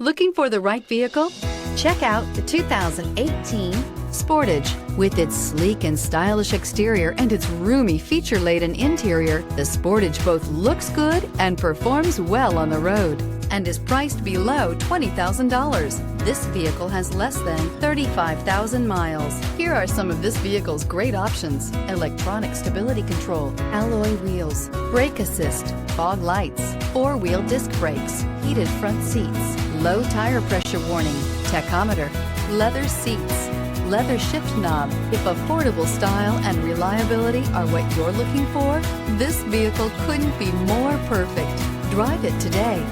Looking for the right vehicle? Check out the 2018 Sportage. With its sleek and stylish exterior and its roomy feature-laden interior, the Sportage both looks good and performs well on the road and is priced below $20,000. This vehicle has less than 35,000 miles. Here are some of this vehicle's great options: electronic stability control, alloy wheels, brake assist, fog lights, four-wheel disc brakes, heated front seats, low tire pressure warning, tachometer, leather seats, leather shift knob. If affordable style and reliability are what you're looking for, this vehicle couldn't be more perfect. Drive it today.